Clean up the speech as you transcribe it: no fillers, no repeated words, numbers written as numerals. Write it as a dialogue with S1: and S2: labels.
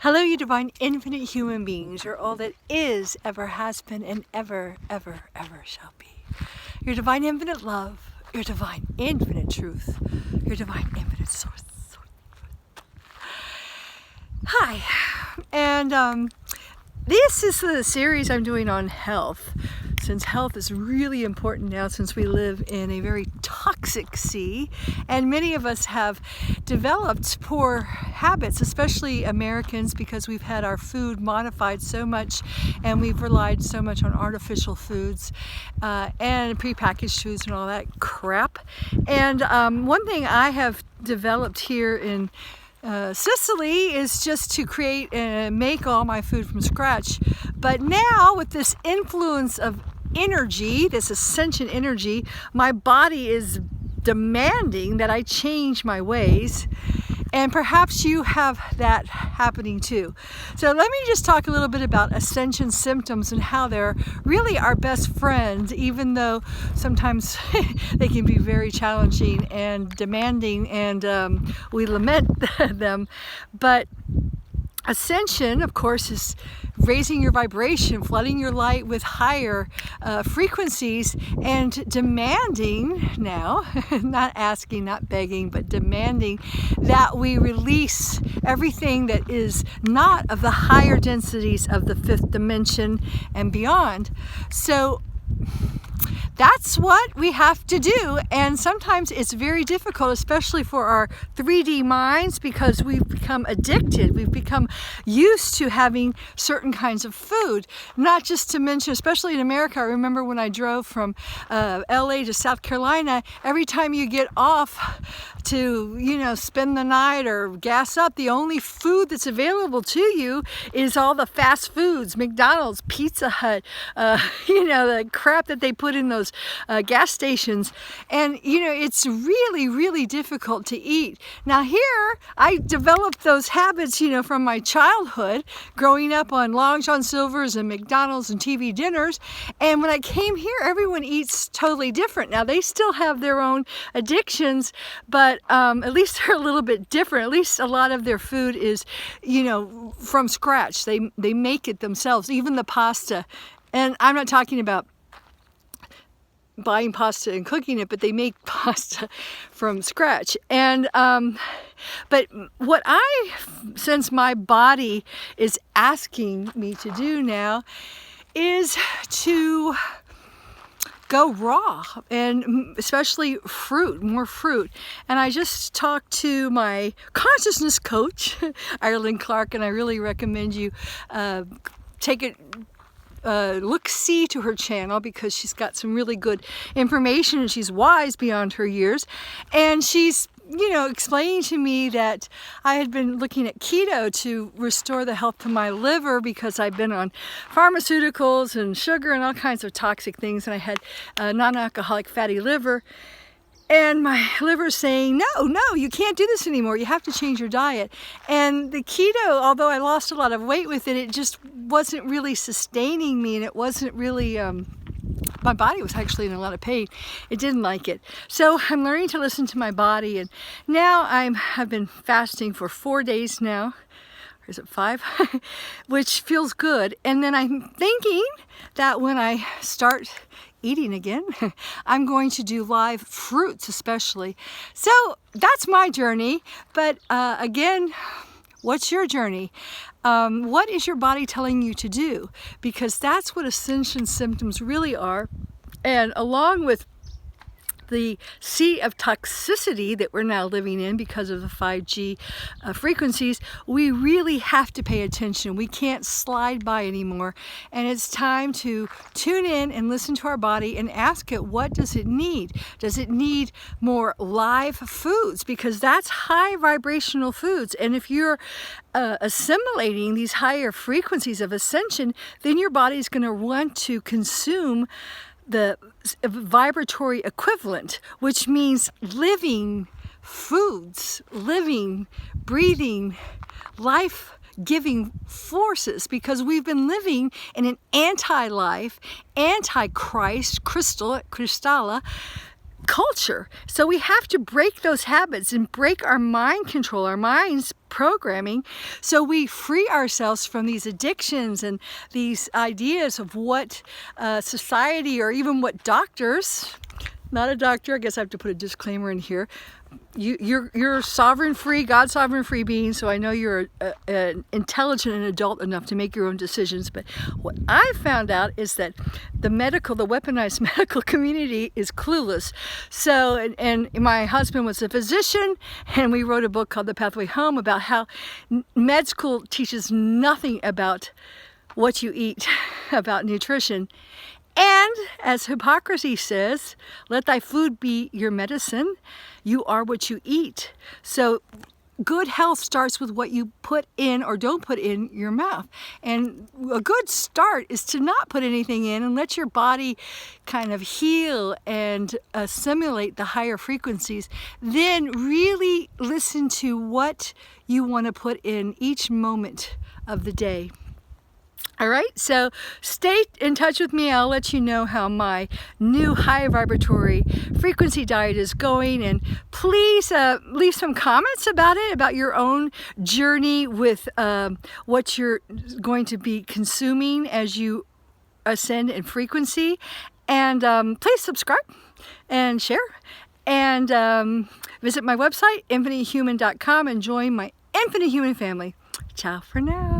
S1: Hello, you divine infinite human beings. You're all that is, ever has been, and ever, ever, ever shall be. Your divine infinite love, your divine infinite truth, your divine infinite source. Hi, and this is the series I'm doing on health. Since health is really important now, since we live in a very toxic sea, and many of us have developed poor habits, especially Americans, because we've had our food modified so much and we've relied so much on artificial foods and prepackaged foods and all that crap. And one thing I have developed here in Sicily is just to create and make all my food from scratch. But now with this influence of energy, this ascension energy, my body is demanding that I change my ways. And perhaps you have that happening too. So let me just talk a little bit about ascension symptoms and how they're really our best friends, even though sometimes they can be very challenging and demanding, and we lament them. But ascension, of course, is raising your vibration, flooding your light with higher frequencies, and demanding now, not asking, not begging, but demanding that we release everything that is not of the higher densities of the fifth dimension and beyond. So that's what we have to do, and sometimes it's very difficult, especially for our 3D minds, because we've become addicted. We've become used to having certain kinds of food. Not just to mention, especially in America, I remember when I drove from LA to South Carolina, every time you get off to, spend the night or gas up, the only food that's available to you is all the fast foods, McDonald's, Pizza Hut, the crap that they put in those gas stations. And it's really, really difficult to eat. Now here I developed those habits from my childhood, growing up on Long John Silver's and McDonald's and TV dinners. And when I came here, everyone eats totally different. Now they still have their own addictions, but at least they're a little bit different. At least a lot of their food is from scratch. They make it themselves, even the pasta. And I'm not talking about buying pasta and cooking it, but they make pasta from scratch. And but what since my body is asking me to do now, is to go raw, and especially more fruit. And I just talked to my consciousness coach, Ireland Clark, and I really recommend you take it. Look-see to her channel, because she's got some really good information and she's wise beyond her years. And she's explaining to me that I had been looking at keto to restore the health to my liver, because I've been on pharmaceuticals and sugar and all kinds of toxic things, and I had non-alcoholic fatty liver. And my liver's saying, no, you can't do this anymore. You have to change your diet. And the keto, although I lost a lot of weight with it, it just wasn't really sustaining me, and it wasn't really, my body was actually in a lot of pain. It didn't like it. So I'm learning to listen to my body, and now I've been fasting for 4 days now. Or is it 5? Which feels good. And then I'm thinking that when I start eating again, I'm going to do live fruits especially. So that's my journey. But again, what's your journey? What is your body telling you to do? Because that's what ascension symptoms really are. And along with the sea of toxicity that we're now living in because of the 5G frequencies, we really have to pay attention. We can't slide by anymore. And it's time to tune in and listen to our body and ask it, what does it need? Does it need more live foods? Because that's high vibrational foods. And if you're assimilating these higher frequencies of ascension, then your body's going to want to consume the vibratory equivalent, which means living foods, living, breathing, life-giving forces, because we've been living in an anti-life, anti-Christ, Kristalla culture. So we have to break those habits and break our mind control, our mind's programming, so we free ourselves from these addictions and these ideas of what society, or even what doctors, not a doctor, I guess I have to put a disclaimer in here. You're sovereign free, God sovereign free being, so I know you're intelligent and adult enough to make your own decisions. But what I found out is that the weaponized medical community is clueless. So, and my husband was a physician, and we wrote a book called The Pathway Home about how med school teaches nothing about what you eat, about nutrition. And as Hippocrates says, let thy food be your medicine. You are what you eat. So good health starts with what you put in or don't put in your mouth. And a good start is to not put anything in and let your body kind of heal and assimilate the higher frequencies. Then really listen to what you want to put in each moment of the day. All right, so stay in touch with me. I'll let you know how my new high vibratory frequency diet is going. And please leave some comments about it, about your own journey with what you're going to be consuming as you ascend in frequency. And please subscribe and share. And visit my website, infinitehuman.com, and join my Infinite Human family. Ciao for now.